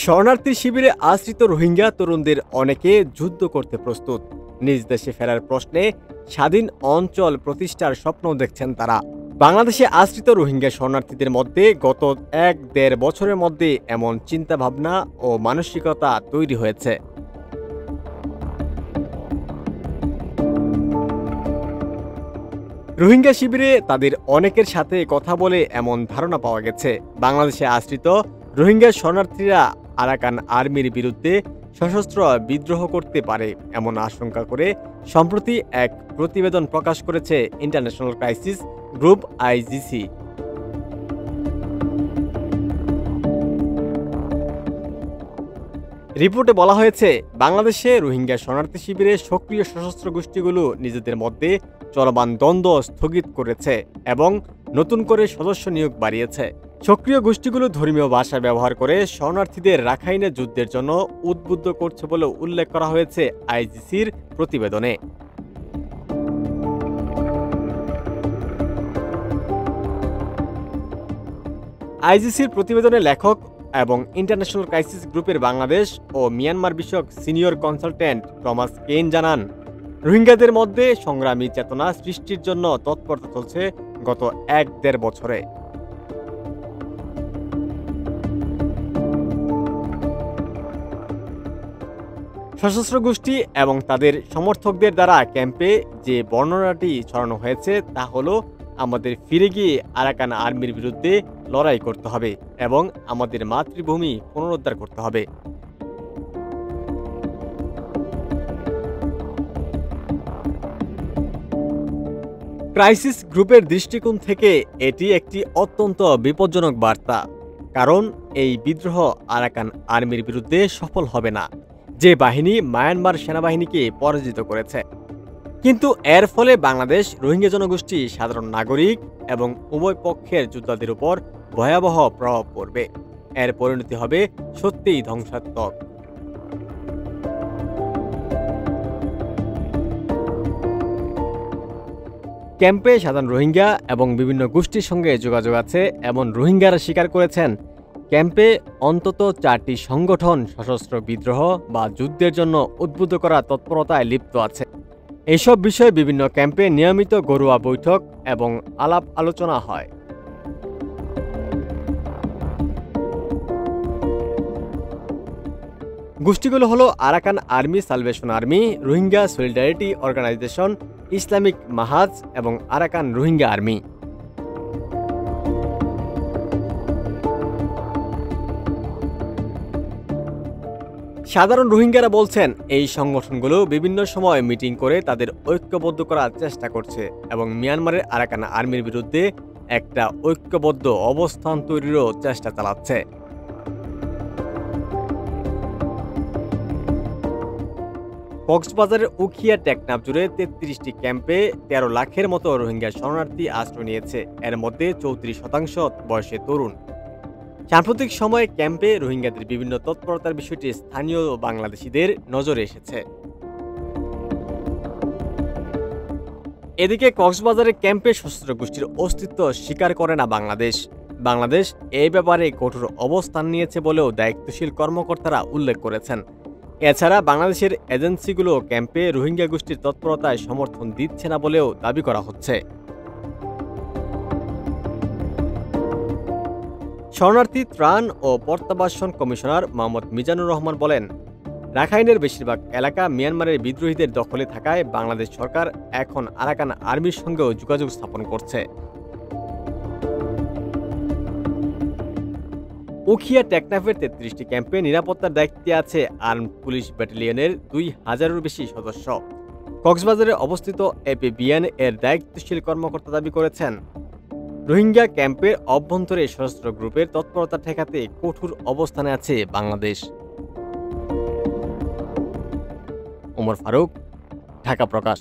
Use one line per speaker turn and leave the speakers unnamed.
শরণার্থী শিবিরে আশ্রিত রোহিঙ্গা তরুণদের অনেকে যুদ্ধ করতে প্রস্তুত। নিজ দেশে ফেরার প্রশ্নে স্বাধীন অঞ্চল প্রতিষ্ঠার স্বপ্ন দেখছেন তারা। বাংলাদেশে আশ্রিত রোহিঙ্গা শরণার্থীদের মধ্যে গত ১-১.৫ বছরের মধ্যে এমন চিন্তাভাবনা ও মানসিকতা তৈরি হয়েছে। রোহিঙ্গা শিবিরে তাদের অনেকের সাথে কথা বলে এমন ধারণা পাওয়া গেছে, বাংলাদেশে আশ্রিত রোহিঙ্গা শরণার্থীরা আরাকান আর্মির বিরুদ্ধে সশস্ত্র বিদ্রোহ করতে পারে এমন আশঙ্কা করে সম্প্রতি এক প্রতিবেদন প্রকাশ করেছে ইন্টারন্যাশনাল ক্রাইসিস গ্রুপ আইজিসি। রিপোর্টে বলা হয়েছে, বাংলাদেশে রোহিঙ্গা শরণার্থী শিবিরে সক্রিয় সশস্ত্র গোষ্ঠীগুলো নিজেদের মধ্যে চলমান দ্বন্দ্ব স্থগিত করেছে এবং নতুন করে সদস্য নিয়োগ বাড়িয়েছে। সক্রিয় গোষ্ঠীগুলো ধর্মীয় ভাষা ব্যবহার করে শরণার্থীদের রাখাইনে যুদ্ধের জন্য উদ্বুদ্ধ করছে বলে উল্লেখ করা হয়েছে আইজিসির প্রতিবেদনে। আইজিসির প্রতিবেদনে লেখক এবং ইন্টারন্যাশনাল ক্রাইসিস গ্রুপের বাংলাদেশ ও মিয়ানমার বিষয়ক সিনিয়র কনসালটেন্ট টমাস কেইন জানান, রোহিঙ্গাদের মধ্যে সংগ্রামী চেতনা সৃষ্টির জন্য তৎপরতা চলছে গত ১-১.৫ বছরে। সশস্ত্র গোষ্ঠী এবং তাদের সমর্থকদের দ্বারা ক্যাম্পে যে বর্ণনাটি ছড়ানো হয়েছে তা হলো, আমাদের ফিরে গিয়ে আরাকান আর্মির বিরুদ্ধে লড়াই করতে হবে এবং আমাদের মাতৃভূমি পুনরুদ্ধার করতে হবে। ক্রাইসিস গ্রুপের দৃষ্টিকোণ থেকে এটি একটি অত্যন্ত বিপজ্জনক বার্তা, কারণ এই বিদ্রোহ আরাকান আর্মির বিরুদ্ধে সফল হবে না, যে বাহিনী মায়ানমার সেনাবাহিনীকে পরাজিত করেছে। কিন্তু এর ফলে বাংলাদেশ, রোহিঙ্গা জনগোষ্ঠী, সাধারণ নাগরিক এবং উভয় পক্ষের যোদ্ধাদের উপর ভয়াবহ প্রভাব পড়বে। এর পরিণতি হবে সত্যিই ধ্বংসাত্মক। ক্যাম্পে সাধারণ রোহিঙ্গা এবং বিভিন্ন গোষ্ঠীর সঙ্গে যোগাযোগ আছে এমন রোহিঙ্গারা স্বীকার করেছেন, ক্যাম্পে অন্তত ৪টি সংগঠন সশস্ত্র বিদ্রোহ বা যুদ্ধের জন্য উদ্বুদ্ধ করার তৎপরতায় লিপ্ত আছে। এইসব বিষয়ে বিভিন্ন ক্যাম্পে নিয়মিত ঘরোয়া বৈঠক এবং আলাপ আলোচনা হয়। গোষ্ঠীগুলো হলো Arakan Army Salvation Army, Rohingya Solidarity Organisation, Islamic Mahaz এবং আরাকান রোহিঙ্গা আর্মি। সাধারণ রোহিঙ্গারা বলছেন, এই সংগঠনগুলো বিভিন্ন সময় মিটিং করে তাদের ঐক্যবদ্ধ করার চেষ্টা করছে এবং মিয়ানমারের আরাকান আর্মির বিরুদ্ধে একটা ঐক্যবদ্ধ অবস্থান তৈরিরও চেষ্টা চালাচ্ছে। কক্সবাজারের উখিয়া টেকনাফ জুড়ে ৩৩টি ক্যাম্পে ১৩ লাখের মতো রোহিঙ্গা শরণার্থী আশ্রয় নিয়েছে, এর মধ্যে ৩৪% বয়সে তরুণ। সাম্প্রতিক সময়ে ক্যাম্পে রোহিঙ্গাদের বিভিন্ন তৎপরতার বিষয়টি স্থানীয় বাংলাদেশিদের নজরে এসেছে। এদিকে কক্সবাজারের ক্যাম্পে সশস্ত্র গোষ্ঠীর অস্তিত্ব স্বীকার করে না বাংলাদেশ। বাংলাদেশ এই ব্যাপারে কঠোর অবস্থান নিয়েছে বলেও দায়িত্বশীল কর্মকর্তারা উল্লেখ করেছেন। এছাড়া বাংলাদেশের এজেন্সিগুলো ক্যাম্পে রোহিঙ্গা গোষ্ঠীর তৎপরতায় সমর্থন দিচ্ছে না বলেও দাবি করা হচ্ছে। শরণার্থী ত্রাণ ও প্রত্যাবাসন কমিশনার মোহাম্মদ মিজানুর রহমান বলেন, রাখাইনের বেশিরভাগ এলাকা মিয়ানমারের বিদ্রোহীদের দখলে থাকায় বাংলাদেশ সরকার এখন আরাকান আর্মির সঙ্গেও যোগাযোগ স্থাপন করছে। উখিয়া টেকনাফের ৩৩টি ক্যাম্পে নিরাপত্তার দায়িত্বে আছে আর্মড পুলিশ ব্যাটালিয়নের ২,০০০-এরও বেশি সদস্য। কক্সবাজারে অবস্থিত এপিবিএন এর দায়িত্বশীল কর্মকর্তা দাবি করেছেন, রোহিঙ্গা ক্যাম্পের অভ্যন্তরে সশস্ত্র গ্রুপের তৎপরতা ঠেকাতে কঠোর অবস্থানে আছে বাংলাদেশ। ওমর ফারুক, ঢাকা প্রকাশ।